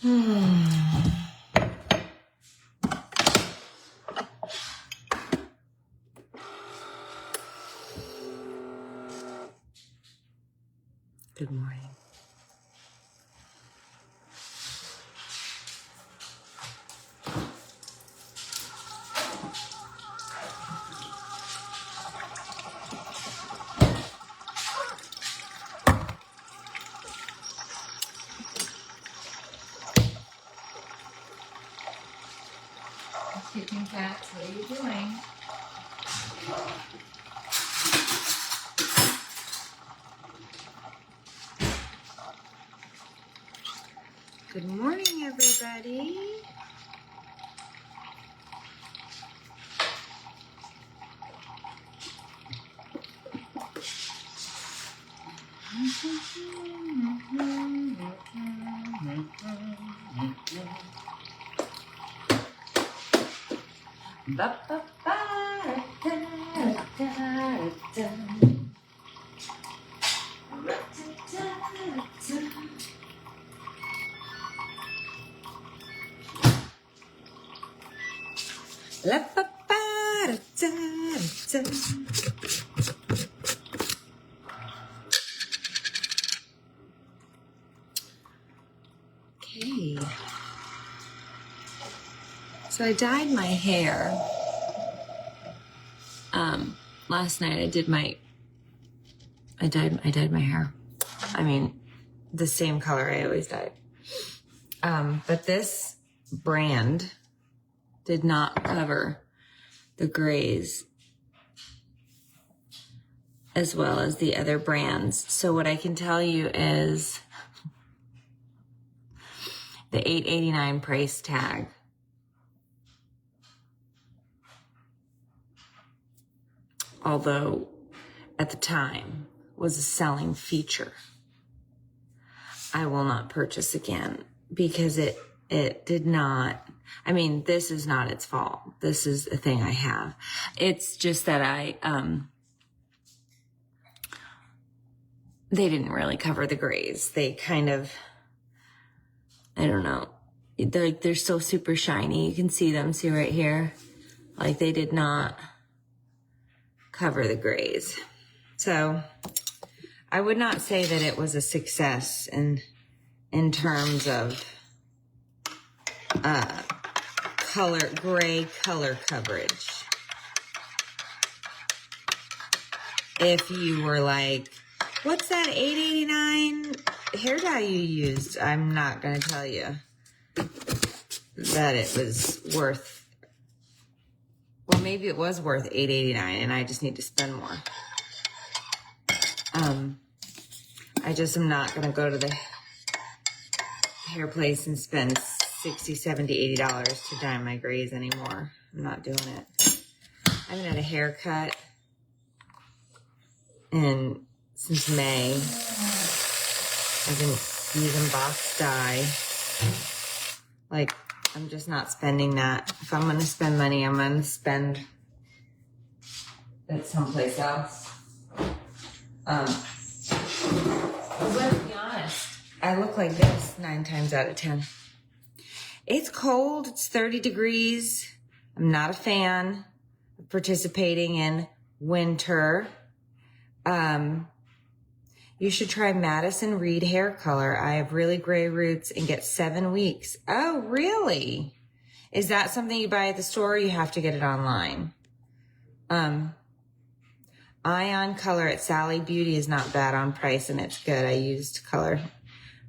Good morning. Kitchen cats, what are you doing? Good morning, everybody. Okay. So I dyed my hair. Last night I dyed my hair. I mean, the same color I always dyed. But this brand did not cover the grays as well as the other brands. So what I can tell you is the $8.89 price tag. Although at the time was a selling feature, I will not purchase again because it did not. I mean, this is not its fault. This is a thing I have. It's just that they didn't really cover the grays. They kind of, I don't know. They're still super shiny. You can see them. See right here? Like they did not cover the grays. So I would not say that it was a success in terms of gray color coverage. If you were like, what's that $8.89 hair dye you used? I'm not going to tell you that it was worth. Well, maybe it was worth $8.89 and I just need to spend more. I just am not going to go to the hair place and spend $60, $70, $80 to dye my grays anymore. I'm not doing it. I haven't had a haircut since May. I've been using box dye. Like, I'm just not spending that. If I'm going to spend money, I'm going to spend it someplace else. Let's be honest. I look like this 9 times out of 10. It's cold. It's 30 degrees. I'm not a fan of participating in winter. You should try Madison Reed hair color. I have really gray roots and get 7 weeks. Oh, really? Is that something you buy at the store or you have to get it online? Ion color at Sally Beauty is not bad on price and it's good. I used color.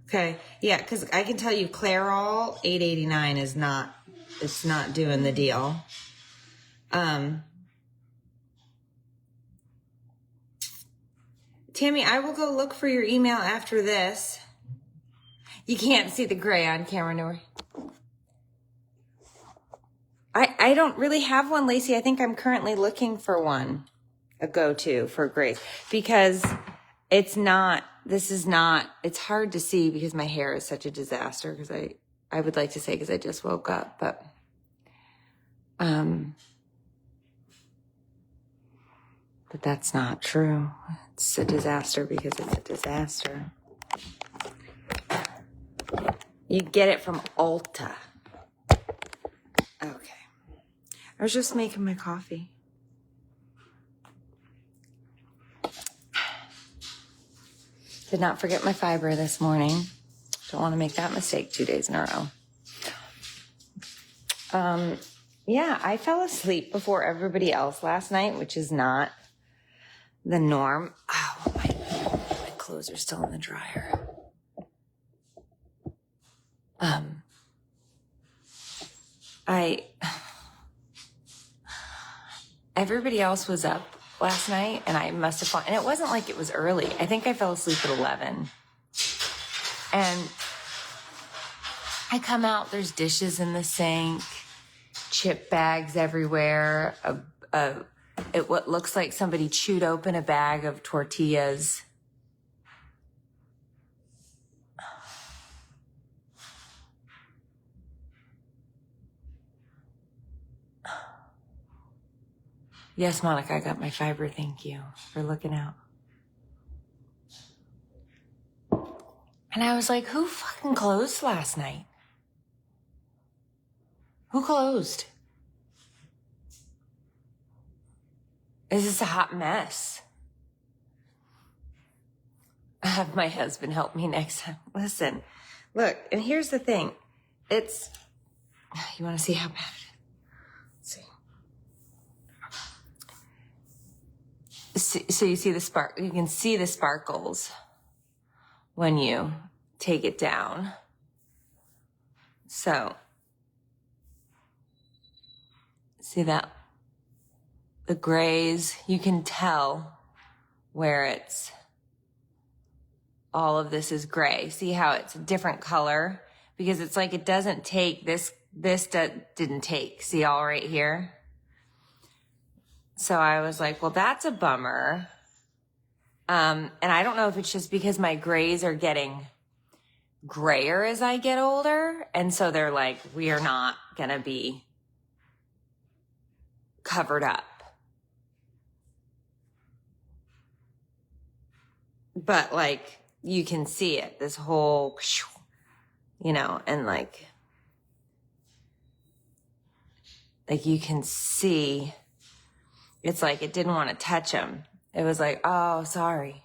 Okay. Yeah, because I can tell you Clairol $8.89 is not, it's not doing the deal. Tammy, I will go look for your email after this. You can't see the gray on camera, Nori. I don't really have one, Lacey. I think I'm currently looking for one, a go-to for grays, because it's not, this is not, it's hard to see because my hair is such a disaster, because I would like to say because I just woke up, but that's not true. It's a disaster because it's a disaster. You get it from Ulta. Okay. I was just making my coffee. Did not forget my fiber this morning. Don't want to make that mistake 2 days in a row. Yeah, I fell asleep before everybody else last night, which is not the norm. Oh, my clothes are still in the dryer. Everybody else was up last night, and I must have fallen. And it wasn't like it was early. I think I fell asleep at 11. And I come out, there's dishes in the sink, chip bags everywhere, what looks like somebody chewed open a bag of tortillas. Yes, Monica, I got my fiber. Thank you for looking out. And I was like, who fucking closed last night? Who closed? Is this a hot mess? I have my husband help me next time. Listen, look, and here's the thing. You want to see how bad it is? So you see you can see the sparkles when you take it down. So, see that? The grays, you can tell where all of this is gray. See how it's a different color? Because it's like it doesn't take, this didn't take. See all right here? So I was like, well, that's a bummer. And I don't know if it's just because my grays are getting grayer as I get older. And so they're like, we are not going to be covered up. But like, you can see it, this whole, and like you can see, it's like it didn't want to touch him. It was like, oh, sorry.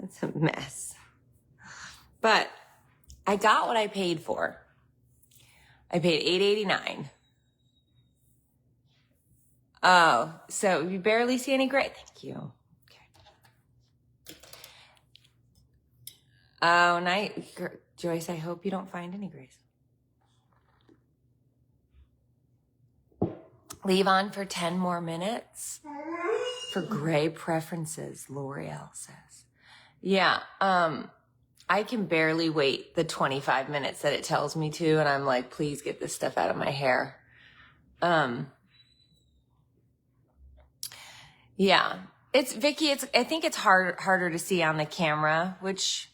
It's a mess. But I got what I paid for. I paid $8.89. Oh, so you barely see any gray. Thank you. Okay. Oh, night, Joyce, I hope you don't find any grays. Leave on for 10 more minutes for gray preferences, L'Oreal says. Yeah, I can barely wait the 25 minutes that it tells me to, and I'm like, please get this stuff out of my hair. Yeah, Vicky, I think it's harder to see on the camera, which,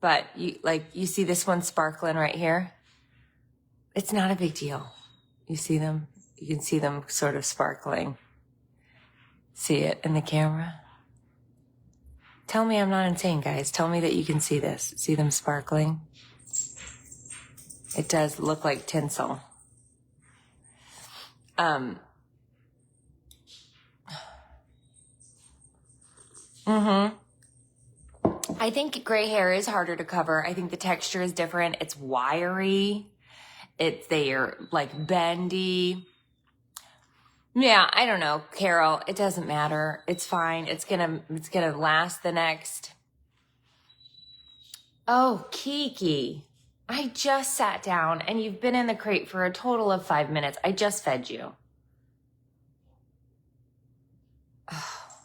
but you see this one sparkling right here. It's not a big deal. You see them? You can see them sort of sparkling. See it in the camera? Tell me I'm not insane, guys. Tell me that you can see this. See them sparkling? It does look like tinsel. I think gray hair is harder to cover. I think the texture is different. It's wiry. They're like bendy. Yeah, I don't know, Carol. It doesn't matter. It's fine. It's gonna last the next. Oh, Kiki, I just sat down and you've been in the crate for a total of 5 minutes. I just fed you. Oh,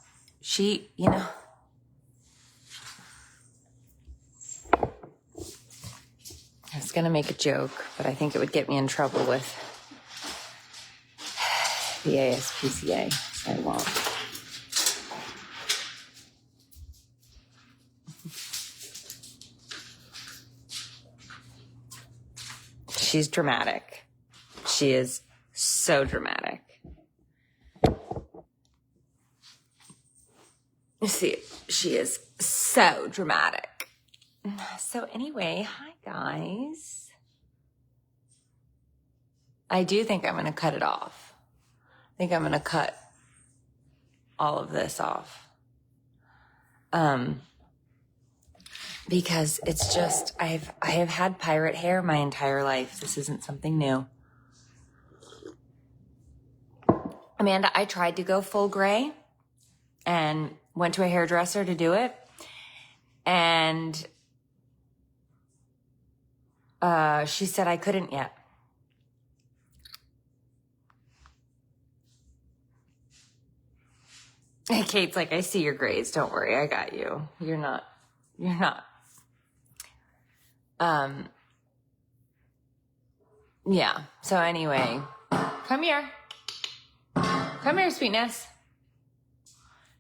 I was gonna make a joke, but I think it would get me in trouble with the ASPCA, so I won't. She's dramatic. She is so dramatic. See, she is So dramatic. So anyway, hi guys. I do think I'm going to cut it off. I think I'm going to cut all of this off. Because it's just, I have had pirate hair my entire life. This isn't something new. Amanda, I tried to go full gray and went to a hairdresser to do it. And she said I couldn't yet. And Kate's like, I see your grays. Don't worry. I got you. You're not. Yeah. So anyway, come here. Come here, sweetness.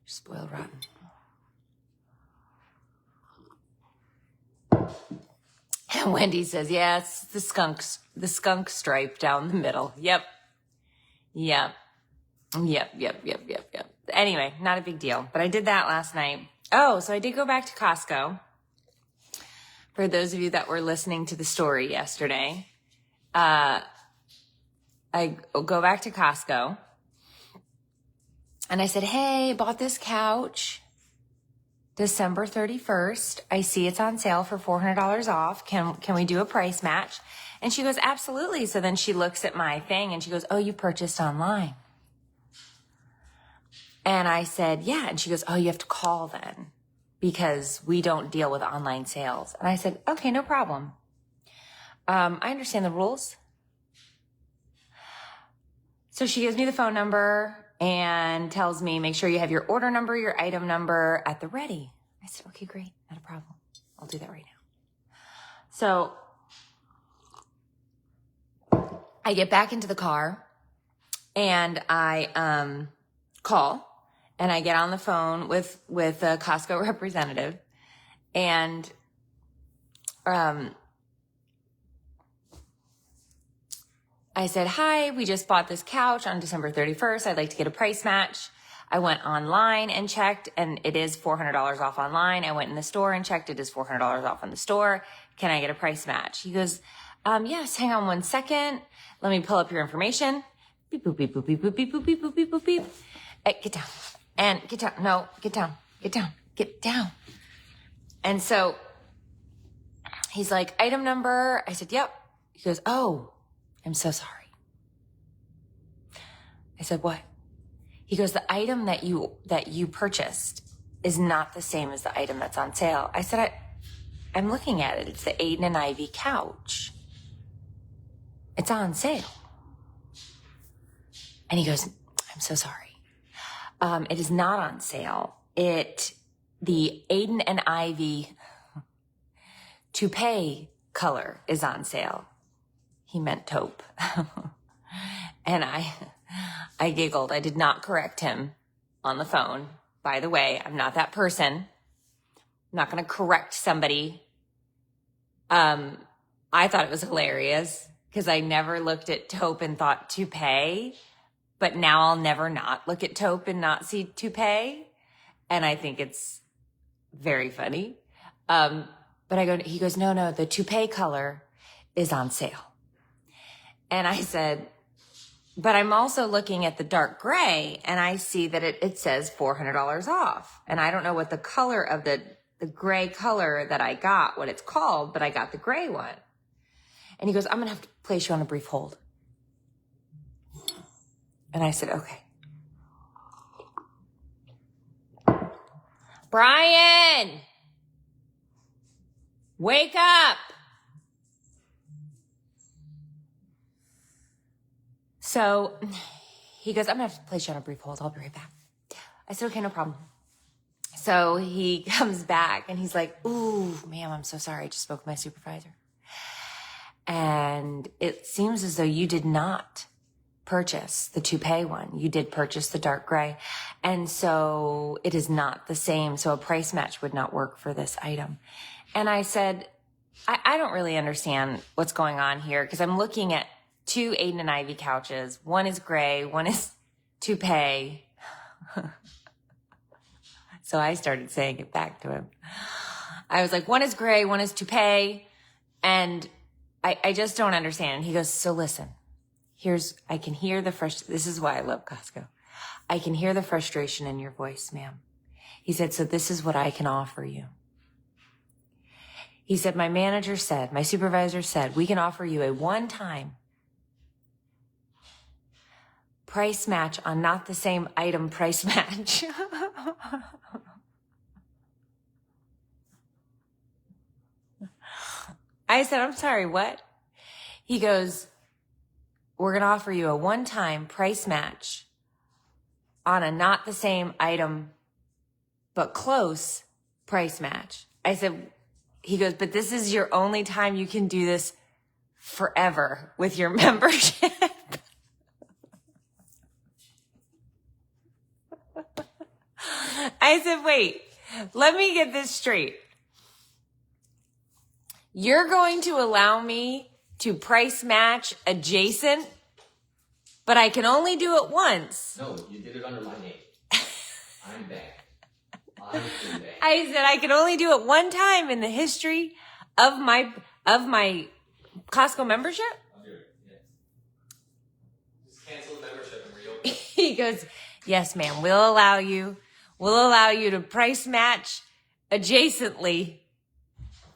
Spoiled rotten. And Wendy says, yeah, it's the skunk stripe down the middle. Yep. Anyway, not a big deal. But I did that last night. Oh, so I did go back to Costco. For those of you that were listening to the story yesterday, I go back to Costco. And I said, hey, bought this couch December 31st. I see it's on sale for $400 off. Can we do a price match? And she goes, absolutely. So then she looks at my thing and she goes, oh, you purchased online. And I said, yeah. And she goes, oh, you have to call then because we don't deal with online sales. And I said, okay, no problem. I understand the rules. So she gives me the phone number and tells me, make sure you have your order number, your item number at the ready. I said, okay, great. Not a problem. I'll do that right now. So I get back into the car and I call and I get on the phone with a Costco representative and I said, hi, we just bought this couch on December 31st. I'd like to get a price match. I went online and checked, and it is $400 off online. I went in the store and checked. It is $400 off in the store. Can I get a price match? He goes, yes, hang on 1 second. Let me pull up your information. Beep, boop, beep, boop, beep, boop, beep, boop, beep, boop, beep, boop, beep. Get down. And get down. No, get down. Get down. Get down. And so he's like, item number. I said, yep. He goes, oh, I'm so sorry. I said, what? He goes, the item that you purchased is not the same as the item that's on sale. I said, I'm looking at it. It's the Aiden and Ivy couch. It's on sale. And he goes, I'm so sorry. It is not on sale. The Aiden and Ivy toupee color is on sale. He meant taupe. And I giggled. I did not correct him on the phone. By the way, I'm not that person. I'm not going to correct somebody. I thought it was hilarious because I never looked at taupe and thought toupee, but now I'll never not look at taupe and not see toupee. And I think it's very funny. But he goes, no, the toupee color is on sale. And I said, but I'm also looking at the dark gray and I see that it says $400 off. And I don't know what the color of the gray color that I got, what it's called, but I got the gray one. And he goes, I'm going to have to place you on a brief hold. And I said, okay. Brian, wake up. So he goes, I'm going to have to place you on a brief hold. I'll be right back. I said, okay, no problem. So he comes back and he's like, ooh, ma'am, I'm so sorry. I just spoke with my supervisor. And it seems as though you did not purchase the toupee one. You did purchase the dark gray. And so it is not the same. So a price match would not work for this item. And I said, I don't really understand what's going on here because I'm looking at 2 Aiden and Ivy couches. One is gray, one is toupee. So I started saying it back to him. I was like, one is gray, one is toupee. And I just don't understand. He goes, so listen, I can hear this is why I love Costco. I can hear the frustration in your voice, ma'am. He said, so this is what I can offer you. He said, my supervisor said, we can offer you a one-time price match on not the same item price match. I said, I'm sorry, what? He goes, we're going to offer you a one-time price match on a not the same item, but close price match. I said, he goes, but this is your only time you can do this forever with your membership. I said, wait, let me get this straight. You're going to allow me to price match adjacent, but I can only do it once. No, you did it under my name. I'm back. I said I can only do it one time in the history of my Costco membership. I'll do it. Yeah. Just cancel the membership and reopen. He goes, yes, ma'am. We'll allow you to price match adjacently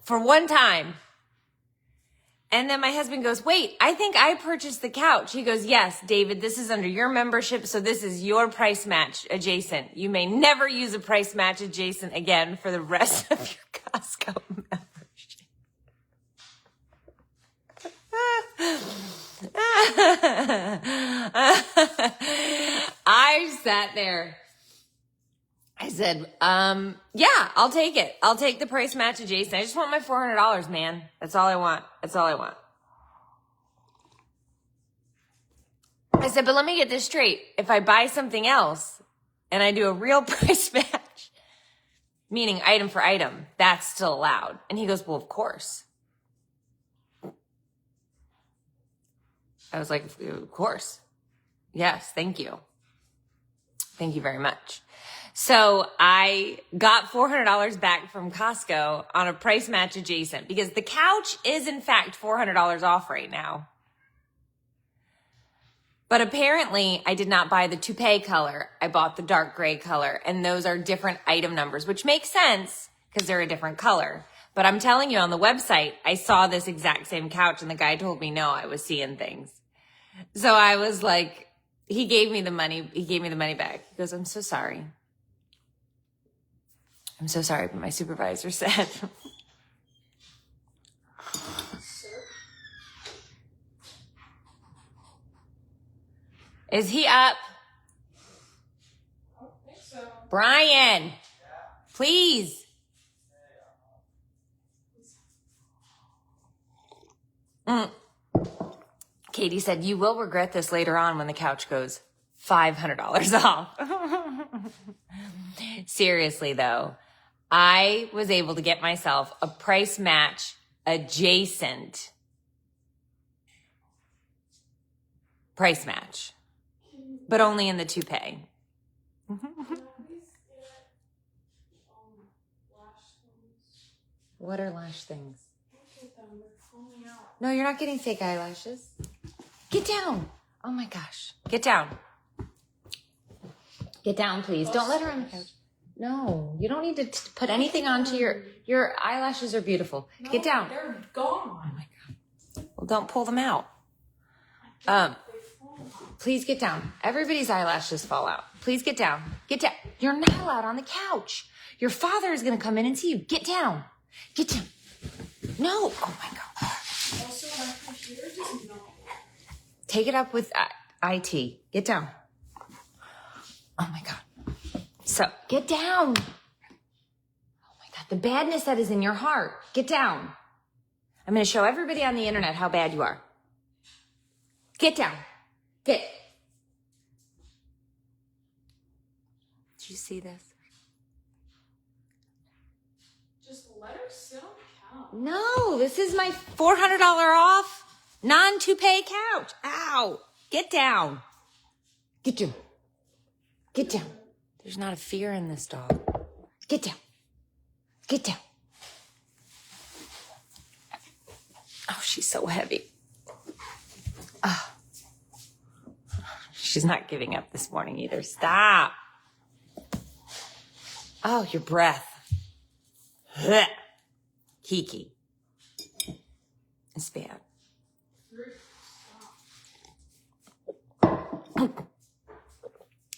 for one time. And then my husband goes, wait, I think I purchased the couch. He goes, yes, David, this is under your membership, so this is your price match adjacent. You may never use a price match adjacent again for the rest of your Costco membership. I sat there. I said, yeah, I'll take it. I'll take the price match adjacent. I just want my $400, man. That's all I want. That's all I want. I said, but let me get this straight. If I buy something else and I do a real price match, meaning item for item, that's still allowed. And he goes, well, of course. I was like, of course. Yes, thank you. Thank you very much. So I got $400 back from Costco on a price match adjacent because the couch is in fact $400 off right now. But apparently I did not buy the toupee color. I bought the dark gray color, and those are different item numbers, which makes sense because they're a different color. But I'm telling you, on the website, I saw this exact same couch and the guy told me, no, I was seeing things. So I was like, he gave me the money back. He goes, I'm so sorry. I'm so sorry, but my supervisor said. Is he up? I don't think so. Brian, please. Katie said, you will regret this later on when the couch goes $500 off. Seriously, though, I was able to get myself a price match adjacent price match, but only in the toupee. Can I please get lash things? What are lash things? Look at them, they're falling out. No, you're not getting fake eyelashes. Get down. Oh my gosh. Get down. Get down, please. Don't let her on the couch. No, you don't need to put anything onto your eyelashes are beautiful. No, Get down. They're gone. Oh my God. Well, don't pull them out. They fall out. Please get down. Everybody's eyelashes fall out. Please get down. Get down. You're not allowed on the couch. Your father is going to come in and see you. Get down. Get down. No. Oh my God. Also, my computer does not. Take it up with IT. Get down. Oh my God. So get down. Oh my God. The badness that is in your heart. Get down. I'm going to show everybody on the internet how bad you are. Get down. Get. Did you see this? Just let her sit on the couch. No, this is my $400 off non-toupee couch. Ow. Get down. Get down. Get down. There's not a fear in this dog. Get down. Get down. Oh, she's so heavy. Oh. She's not giving up this morning either. Stop. Oh, your breath. Ugh. Kiki. It's bad.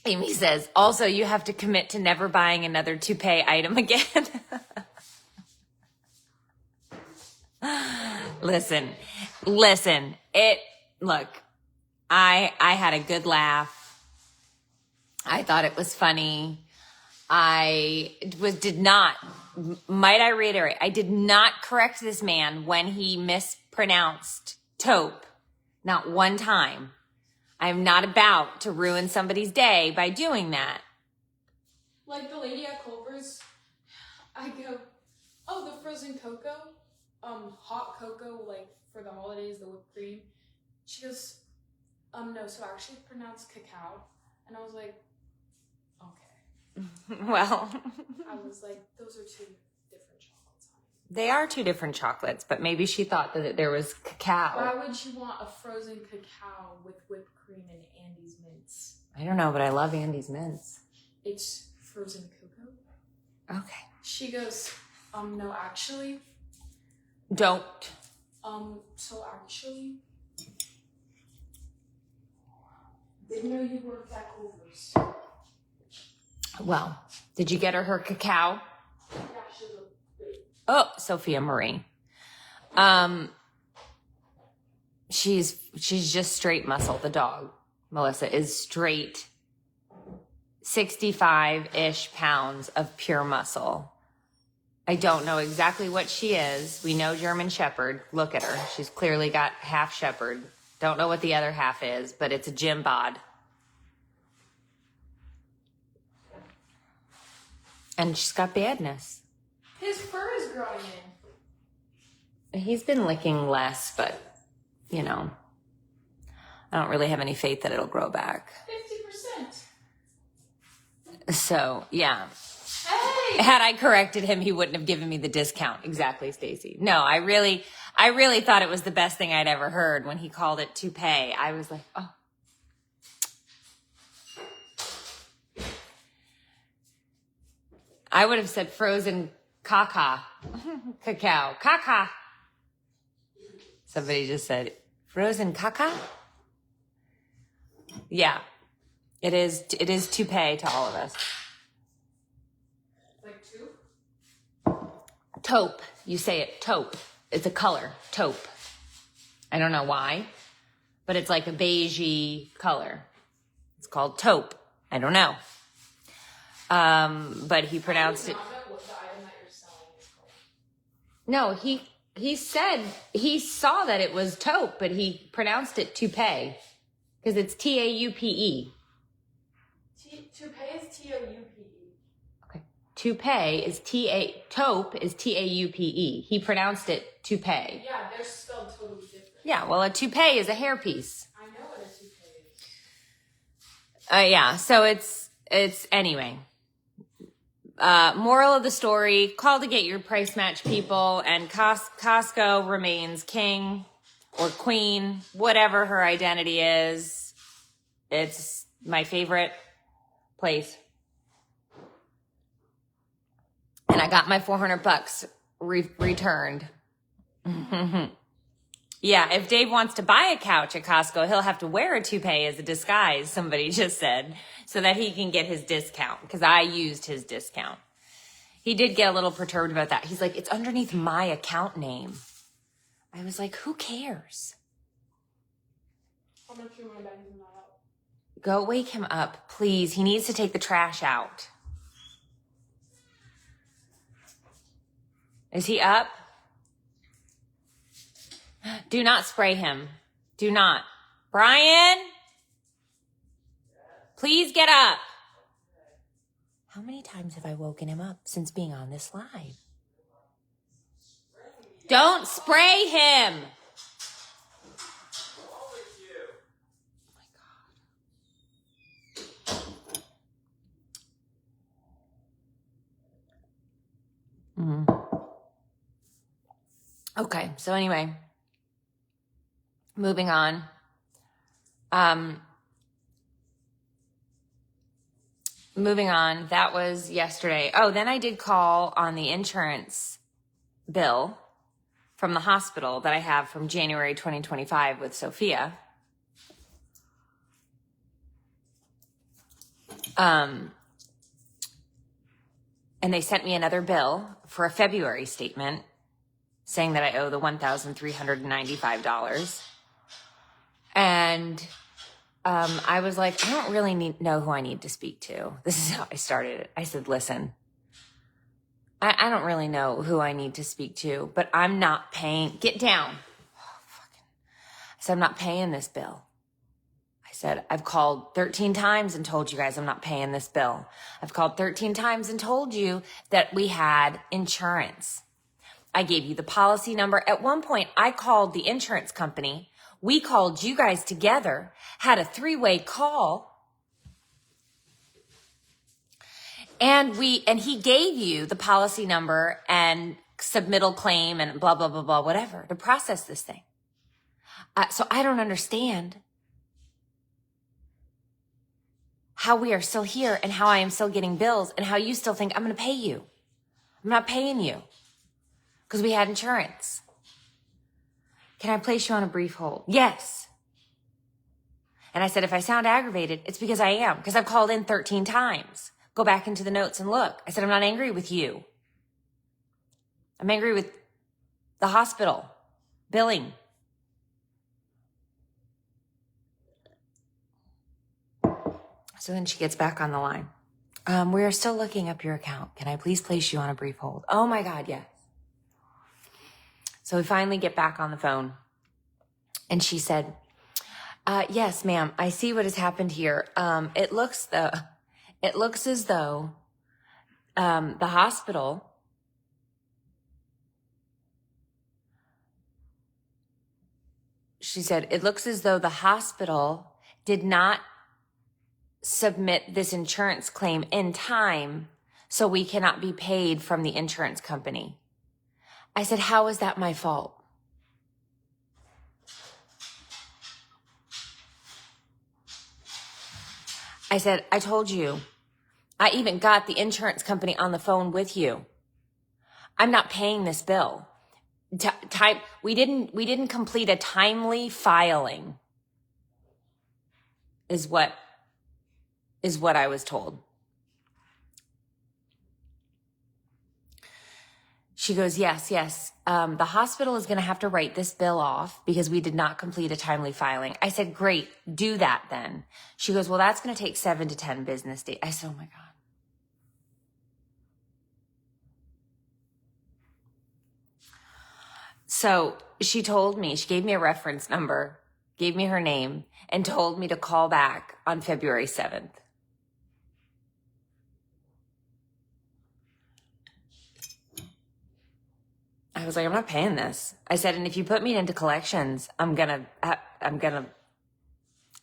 Amy says, also, you have to commit to never buying another toupee item again. Listen, look, I had a good laugh. I thought it was funny. Might I reiterate, I did not correct this man when he mispronounced taupe. Not one time. I am not about to ruin somebody's day by doing that. Like the lady at Culver's, I go, oh, the frozen cocoa, hot cocoa, like for the holidays, the whipped cream. She goes, no, so actually it's pronounced cacao. And I was like, okay. Well, I was like, those are two different chocolates, honey. they are two different chocolates, but maybe she thought that there was cacao. Why would you want a frozen cacao with whipped cream and Andy's mints? I don't know, but I love Andy's mints. It's frozen cocoa. Okay. She goes, no, actually, Don't. so actually, didn't know you worked at Culver's. Well, did you get her cacao? Yeah, she's a big. Oh, Sophia Marie. She's just straight muscle. The dog, Melissa, is straight 65-ish pounds of pure muscle. I don't know exactly what she is. We know German Shepherd. Look at her. She's clearly got half Shepherd. Don't know what the other half is, but it's a gym bod. And she's got badness. His fur is growing in. He's been licking less, but, you know, I don't really have any faith that it'll grow back. 50%. So, yeah. Hey! Had I corrected him, he wouldn't have given me the discount. Exactly, Stacy. No, I really thought it was the best thing I'd ever heard when he called it toupee. I was like, oh. I would have said frozen cacao. Cacao. Somebody just said frozen cacao. Yeah, it is toupee to all of us. Like two? Taupe. You say it, taupe. It's a color, taupe. I don't know why, but it's like a beigey color. It's called taupe. I don't know. But he pronounced it. Not that what the item that you're selling is called. No, he said he saw that it was taupe, but he pronounced it toupee because it's Taupe. Toupee is Toupe. Okay. Toupee is taupe is Taupe. He pronounced it toupee. Yeah, they're spelled totally different. Yeah, well, a toupee is a hairpiece. I know what a toupee is. Yeah, so it's anyway. Moral of the story, call to get your price match, people, and Costco remains king or queen, whatever her identity is. It's my favorite place. And I got my $400 returned. Yeah, if Dave wants to buy a couch at Costco, he'll have to wear a toupee as a disguise, somebody just said, so that he can get his discount, because I used his discount. He did get a little perturbed about that. He's like, it's underneath my account name. I was like, who cares? How much you want to bet he's not up? Go wake him up, please. He needs to take the trash out. Is he up? Do not spray him. Do not. Brian? Please get up. How many times have I woken him up since being on this live? Don't spray him. Okay, so anyway, moving on. Moving on, that was yesterday. Oh, then I did call on the insurance bill from the hospital that I have from January 2025 with Sophia. And they sent me another bill for a February statement saying that I owe the $1,395. And I was like, I don't really know who I need to speak to. This is how I started it. I said, listen, I don't really know who I need to speak to, but I'm not paying. Get down. I said, I'm not paying this bill. I said, I've called 13 times and told you guys I'm not paying this bill. I've called 13 times and told you that we had insurance. I gave you the policy number. At one point, I called the insurance company. We called you guys together, had a 3-way call, and he gave you the policy number and submittal claim and blah, blah, blah, blah, whatever to process this thing. So I don't understand how we are still here and how I am still getting bills and how you still think I'm going to pay you. I'm not paying you because we had insurance. Can I place you on a brief hold? Yes. And I said, if I sound aggravated, it's because I am, because I've called in 13 times. Go back into the notes and look. I said, I'm not angry with you. I'm angry with the hospital, billing. So then she gets back on the line. We are still looking up your account. Can I please place you on a brief hold? Oh my God, yes. So we finally get back on the phone. And she said, yes, ma'am, I see what has happened here. It looks as though the hospital did not submit this insurance claim in time, so we cannot be paid from the insurance company. I said, how is that my fault? I said, I told you. I even got the insurance company on the phone with you. I'm not paying this bill. We didn't complete a timely filing is what I was told. She goes, yes. The hospital is going to have to write this bill off because we did not complete a timely filing. I said, great, do that then. She goes, well, that's going to take 7 to 10 business days. I said, oh my God. So she told me, she gave me a reference number, gave me her name, and told me to call back on February 7th. I was like, I'm not paying this. I said, and if you put me into collections, I'm gonna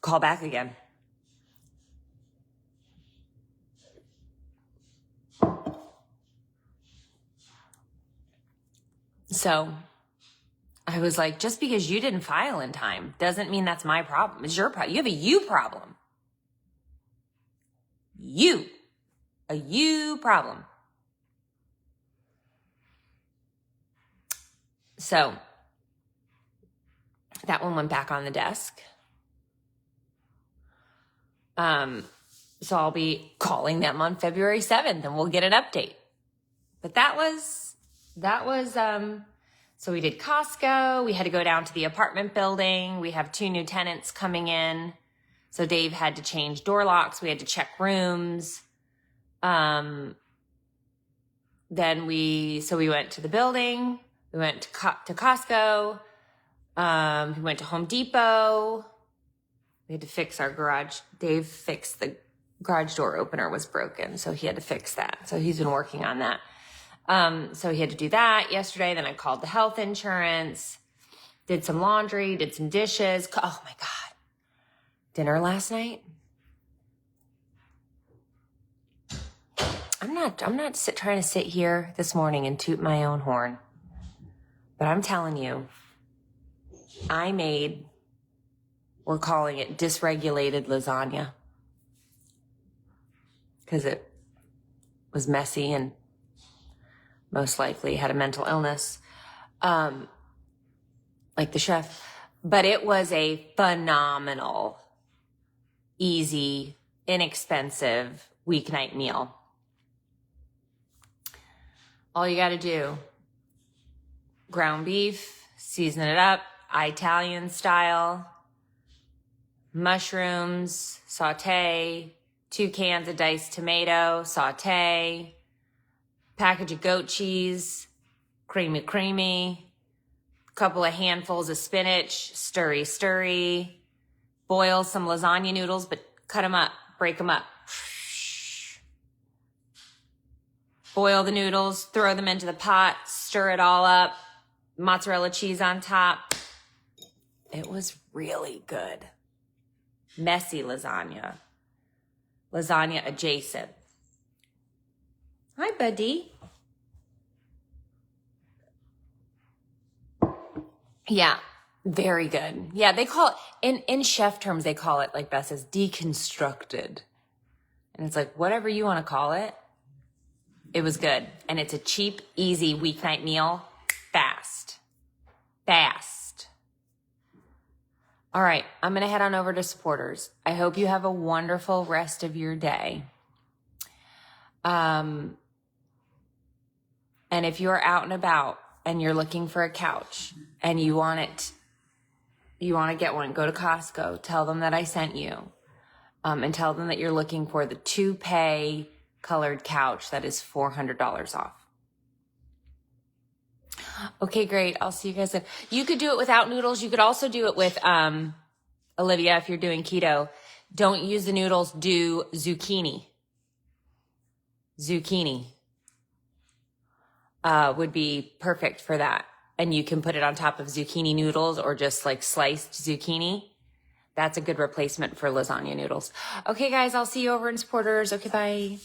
call back again. So I was like, just because you didn't file in time doesn't mean that's my problem. It's your problem. You have a you problem. A you problem. So that one went back on the desk. So I'll be calling them on February 7th and we'll get an update. But that was, so we did Costco. We had to go down to the apartment building. We have 2 new tenants coming in. So Dave had to change door locks. We had to check rooms. Then we went to the building. We went to Costco. We went to Home Depot. We had to fix our garage. Dave fixed the garage door opener was broken, so he had to fix that. So he's been working on that. So he had to do that yesterday. Then I called the health insurance, did some laundry, did some dishes. Oh my God. Dinner last night. I'm I'm not trying to sit here this morning and toot my own horn, but I'm telling you, we're calling it dysregulated lasagna because it was messy and most likely had a mental illness, like the chef. But it was a phenomenal, easy, inexpensive weeknight meal. All you got to do, ground beef, season it up, Italian style, mushrooms, saute, 2 cans of diced tomato, saute, package of goat cheese, creamy, couple of handfuls of spinach, stirry, boil some lasagna noodles, but cut them up, break them up. Boil the noodles, throw them into the pot, stir it all up, mozzarella cheese on top. It was really good. Messy lasagna. Lasagna adjacent. Hi, buddy. Yeah, very good. Yeah, they call it, in chef terms, they call it, like Beth says, deconstructed. And it's like, whatever you want to call it, it was good. And it's a cheap, easy weeknight meal. Fast. All right, I'm going to head on over to supporters. I hope you have a wonderful rest of your day. And if you're out and about and you're looking for a couch and you want to get one, go to Costco, tell them that I sent you, and tell them that you're looking for the toupee colored couch that is $400 off. Okay, great. I'll see you guys then. You could do it without noodles. You could also do it with, Olivia, if you're doing keto. Don't use the noodles, do zucchini. Zucchini would be perfect for that. And you can put it on top of zucchini noodles or just like sliced zucchini. That's a good replacement for lasagna noodles. Okay, guys, I'll see you over in supporters. Okay, bye.